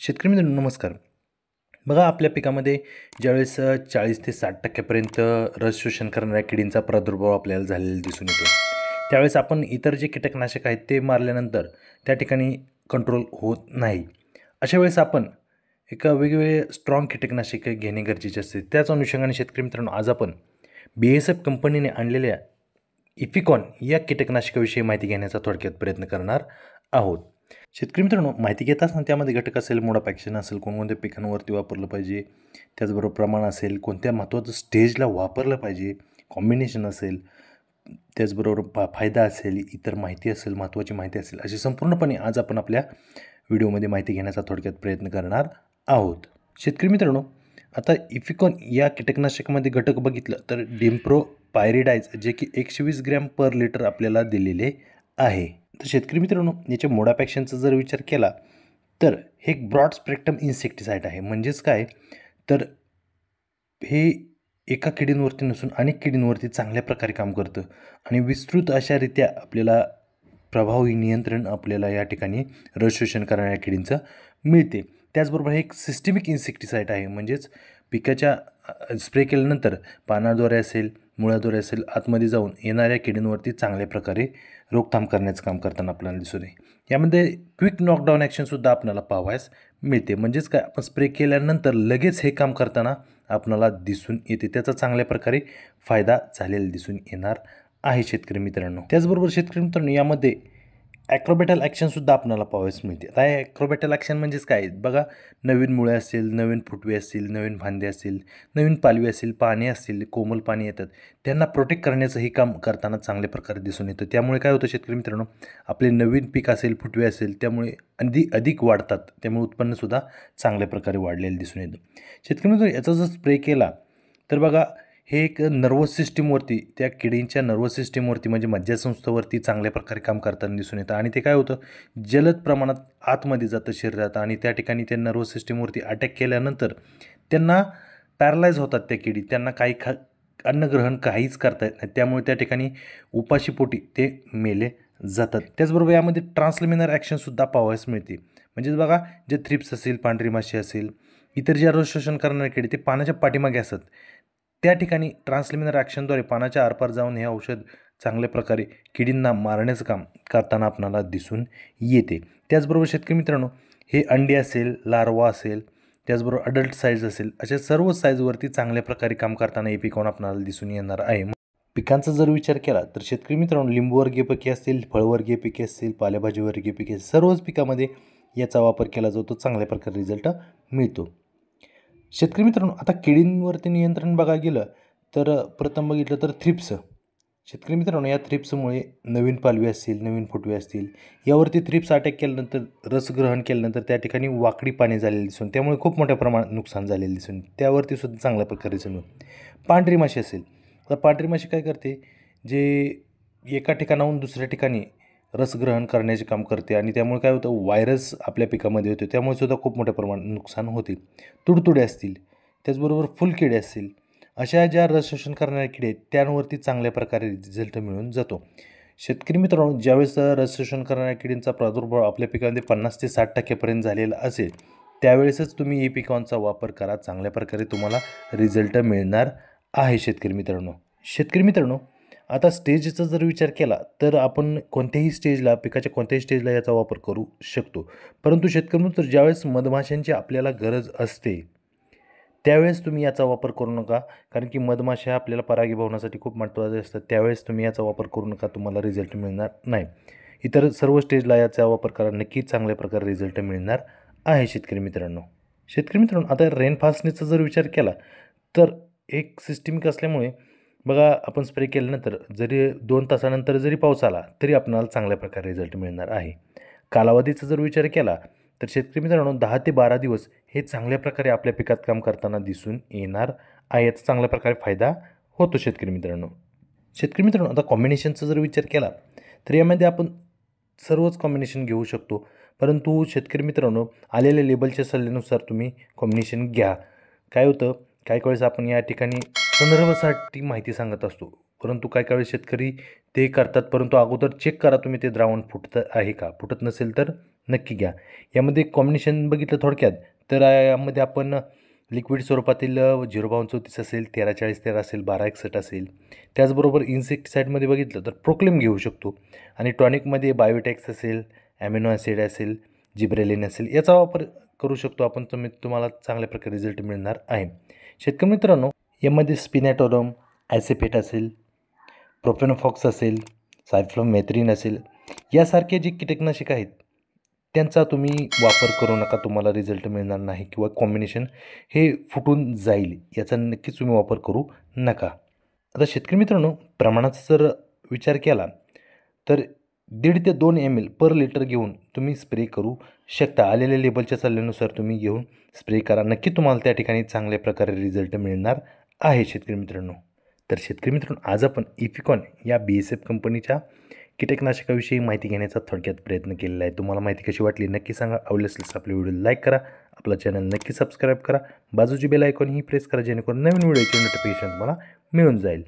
शेतकरी मित्रांनो नमस्कार. बघा आपल्या पिकामध्ये ज्यावेळेस 40 ते 60% रस शोषण करणाऱ्या किडींचा प्रादुर्भाव आपल्याला झालेला दिसून येतो. त्यावेळेस आपण इतर जे कीटकनाशक आहेत ते मारल्यानंतर त्या ठिकाणी कंट्रोल होत नाही. अशा वेळेस आपण वेगवेगळे स्ट्रॉंग कीटकनाशके घेणे गरजेचे असते. त्याच अनुषंगाने शेतकरी मित्रांनो आज आपण BASF कंपनीने आणलेल्या इफिकॉन या कीटकनाशकाविषयी माहिती घेण्याचा थोडक्यात प्रयत्न करणार आहोत. शेतकरी मित्रांनो माहिती घेत असताना त्यामध्ये घटक असेल, मोड ऑफ ॲक्शन असेल, कोणकोणत्या पिकांवरती वापरलं पाहिजे, त्याचबरोबर प्रमाण असेल, कोणत्या महत्त्वाचं स्टेजला वापरलं पाहिजे, कॉम्बिनेशन असेल, त्याचबरोबर फायदा असेल, इतर माहिती असेल, महत्त्वाची माहिती असेल, अशी संपूर्णपणे आज आपण आपल्या व्हिडिओमध्ये माहिती घेण्याचा थोडक्यात प्रयत्न करणार आहोत. शेतकरी मित्रांनो आता इफिकॉन या कीटकनाशकामध्ये घटक बघितलं तर डिम्प्रोपायरिडाइज जे की 120 ग्रॅम पर लिटर आपल्याला दिलेले आहे. तर शेतकरी मित्रांनो याच्या मोड ऑफ ॲक्शनचा जर विचार केला तर हे एक ब्रॉड स्पेक्ट्रम इन्सेक्टिसाईड आहे. म्हणजेच काय तर हे एका किडींवरती नसून अनेक किडींवरती चांगल्या प्रकारे काम करतं आणि विस्तृत अशारित्या आपल्याला प्रभावी नियंत्रण आपल्याला या ठिकाणी रस शोषण करणाऱ्या किडींचं मिळते. त्याचबरोबर हे एक सिस्टमिक इन्सेक्टिसाईड आहे. म्हणजेच पिकाच्या स्प्रे केल्यानंतर पानाद्वारे असेल, मुळाद्वारे असेल, आतमध्ये जाऊन येणाऱ्या किडींवरती चांगल्या प्रकारे रोकथाम करण्याचं काम करताना आपल्याला दिसून येईल. यामध्ये क्विक नॉकडाऊन ॲक्शनसुद्धा आपल्याला पाहावयास मिळते. म्हणजेच काय आपण स्प्रे केल्यानंतर लगेच हे काम करताना आपल्याला दिसून येते. त्याचा चांगल्या प्रकारे फायदा झालेला दिसून येणार आहे शेतकरी मित्रांनो. त्याचबरोबर शेतकरी मित्रांनो यामध्ये ॲक्रोबॅटल ॲक्शनसुद्धा आपल्याला पाहावयास मिळते. आता ॲक्रोबॅटल ॲक्शन म्हणजेच काय बघा, नवीन मुळे असतील, नवीन फुटवे असतील, नवीन फांदे असतील, नवीन पालवी असेल, पाने असतील, कोमल पाने येतात, त्यांना प्रोटेक्ट करण्याचं हे काम करताना चांगल्या प्रकारे दिसून येतं. त्यामुळे काय होतं शेतकरी मित्रांनो आपले नवीन पीक असेल, फुटवे असेल, त्यामुळे अधिक वाढतात. त्यामुळे उत्पन्नसुद्धा चांगल्या प्रकारे वाढलेलं दिसून येतं. शेतकरी मित्रांनो याचा जर स्प्रे केला तर बघा हे एक नर्वस सिस्टीमवरती, त्या किडींच्या नर्वस सिस्टीमवरती म्हणजे मज्जासंस्थेवरती चांगल्या प्रकारे काम करताना दिसून येतं आणि ते काय होतं जलद प्रमाणात आतमध्ये जातं शरीरात आणि त्या ठिकाणी त्या नर्वस सिस्टीमवरती अटॅक केल्यानंतर त्यांना पॅरालाइज होतात त्या किडी. त्यांना काही अन्नग्रहण काहीच करता येत नाही. त्यामुळे त्या ठिकाणी उपाशीपोटी ते मेले जातात. त्याचबरोबर यामध्ये ट्रान्सलमिनर ॲक्शनसुद्धा पाहावयास मिळते. म्हणजेच बघा जे थ्रिप्स असेल, पांढरी माशी असेल, इतर ज्या रस शोषण करणाऱ्या किडी ते पानाच्या पाठीमागे असतात. त्या ठिकाणी ट्रान्सलिमिनर ॲक्शनद्वारे पानाच्या आरपार जाऊन हे औषध चांगल्या प्रकारे किडींना मारण्याचं काम करताना आपणाला दिसून येते. त्याचबरोबर शेतकरी मित्रांनो हे अंडे असेल, लार्वा असेल, त्याचबरोबर अडल्ट साईज असेल, अशा सर्व साईजवरती चांगल्या प्रकारे काम करताना इफिकॉन आपणाला दिसून येणार आहे. पिकांचा जर विचार केला तर शेतकरी मित्रांनो लिंबूवर्गीय पिके असतील, फळवर्गीय पिके असतील, पालेभाजीवर्गीय पिके असतील, सर्वच पिकामध्ये याचा वापर केला जातो. चांगल्या प्रकारे रिझल्ट मिळतो. शेतकरी मित्रांनो आता किडींवरती नियंत्रण बघायला गेलं तर प्रथम बघितलं तर थ्रिप्स. शेतकरी मित्रांनो या थ्रिप्समुळे नवीन पालवी असतील, नवीन फुटवे असतील, यावरती थ्रिप्स अटॅक केल्यानंतर रसग्रहण केल्यानंतर त्या ठिकाणी वाकडी पाने झालेली दिसून त्यामुळे खूप मोठ्या प्रमाणात नुकसान झालेलं दिसून त्यावरती सुद्धा चांगल्या प्रकारे दिसून. पांढरी माशी असेल तर पांढरी माशी काय करते जे एका ठिकाणाहून दुसऱ्या ठिकाणी रसग्रहण करण्याचे काम करते आणि त्यामुळे काय होतं व्हायरस आपल्या पिकामध्ये होतो. त्यामुळे सुद्धा खूप मोठ्या प्रमाणात नुकसान होते. तुडतुडे असतील, त्याचबरोबर फुलकिडे असतील, अशा ज्या रस शोषण करणाऱ्या किडे आहेत त्यांवरती चांगल्या प्रकारे रिझल्ट मिळून जातो. शेतकरी मित्रांनो ज्यावेळेस रस शोषण करणाऱ्या किडींचा प्रादुर्भाव आपल्या पिकामध्ये 50 ते 60% झालेला असेल त्यावेळेसच तुम्ही इफिकॉनचा वापर करा. चांगल्या प्रकारे तुम्हाला रिझल्ट मिळणार आहे शेतकरी मित्रांनो. शेतकरी मित्रांनो आता स्टेजचा जर विचार केला तर आपण कोणत्याही स्टेजला पिकाच्या कोणत्याही स्टेजला याचा वापर करू शकतो. परंतु शेतकरी मित्र ज्यावेळेस मधमाशांची आपल्याला गरज असते त्यावेळेस तुम्ही याचा वापर करू नका. कारण की मधमाशा आपल्याला परागीभवनासाठी खूप महत्त्वाचे असतात. त्यावेळेस तुम्ही याचा वापर करू नका, तुम्हाला रिझल्ट मिळणार नाही. इतर सर्व स्टेजला याचा वापर करा, नक्कीच चांगल्या प्रकारे रिझल्ट मिळणार आहे शेतकरी मित्रांनो. शेतकरी मित्रांनो आता रेनफास्टनेसचा जर विचार केला तर एक सिस्टमिक असल्यामुळे बघा आपण स्प्रे केल्यानंतर जरी 2 तासानंतर जरी पाऊस आला तरी आपणाला चांगल्या प्रकारे रिझल्ट मिळणार आहे. कालावधीचा जर विचार केला तर शेतकरी मित्रांनो 10 ते 12 दिवस हे चांगल्या प्रकारे आपल्या पिकात काम करताना दिसून येणार आहे. याचा चांगल्या प्रकारे फायदा होतो शेतकरी मित्रांनो. शेतकरी मित्रांनो आता कॉम्बिनेशनचा जर विचार केला तर यामध्ये आपण सर्वच कॉम्बिनेशन घेऊ शकतो. परंतु शेतकरी मित्रांनो आलेल्या लेबलच्या सल्ल्यानुसार तुम्ही कॉम्बिनेशन घ्या. काय होतं काही वेळेस आपण या ठिकाणी संदर्भासाठी माहिती सांगत असतो, परंतु काही शेतकरी ते करतात, परंतु अगोदर चेक करा तुम्ही ते द्रावण फुटतं आहे का. फुटत नसेल तर नक्की घ्या. यामध्ये कॉम्बिनेशन बघितलं थोडक्यात तर यामध्ये आपण लिक्विड स्वरूपातील 0,34 असेल, 1340-13 असेल, 1261 असेल. त्याचबरोबर इन्सेक्टिसाईडमध्ये बघितलं तर प्रोक्लेम घेऊ शकतो आणि टॉनिकमध्ये बायोटेक्स असेल, ॲमिनो ॲसिड असेल, जिब्रेलिन असेल याचा वापर करू शकतो आपण. तुम्हाला चांगल्या प्रकारे रिझल्ट मिळणार आहे. शेतकरी मित्रांनो, यामध्ये स्पिनॅटोरम, ॲसिफेट असेल, प्रोफेनोफॉक्स असेल, सायफ्लोमेथ्रिन असेल यासारखे जे कीटकनाशक आहेत त्यांचा तुम्ही वापर करू नका. तुम्हाला रिझल्ट मिळणार नाही किंवा कॉम्बिनेशन हे फुटून जाईल याचा नक्कीच तुम्ही वापर करू नका. आता शेतकरी मित्रांनो, प्रमाणाचा जर विचार केला तर 1.5 ते 2 ml पर लिटर घेऊन तुम्ही स्प्रे करू शकता. आलेल्या लेबलच्या सल्ल्यानुसार तुम्ही घेऊन स्प्रे करा. नक्की तुम्हाला त्या ठिकाणी चांगल्या प्रकारे रिझल्ट मिळणार आहे शेतकरी मित्रांनो. तर शेतकरी मित्रांनो, आज आपण इफिकॉन या BSF कंपनीच्या कीटकनाशकाविषयी माहिती घेण्याचा थोडक्यात प्रयत्न केलेला आहे. तुम्हाला माहिती कशी वाटली नक्की सांगा. आवडली असेल आपल्या व्हिडिओ लाईक करा, आपला चॅनल नक्की सबस्क्राईब करा, बाजूची बेल आयकॉन ही प्रेस करा जेणेकरून नवीन व्हिडिओचे नोटिफिकेशन तुम्हाला मिळून जाईल.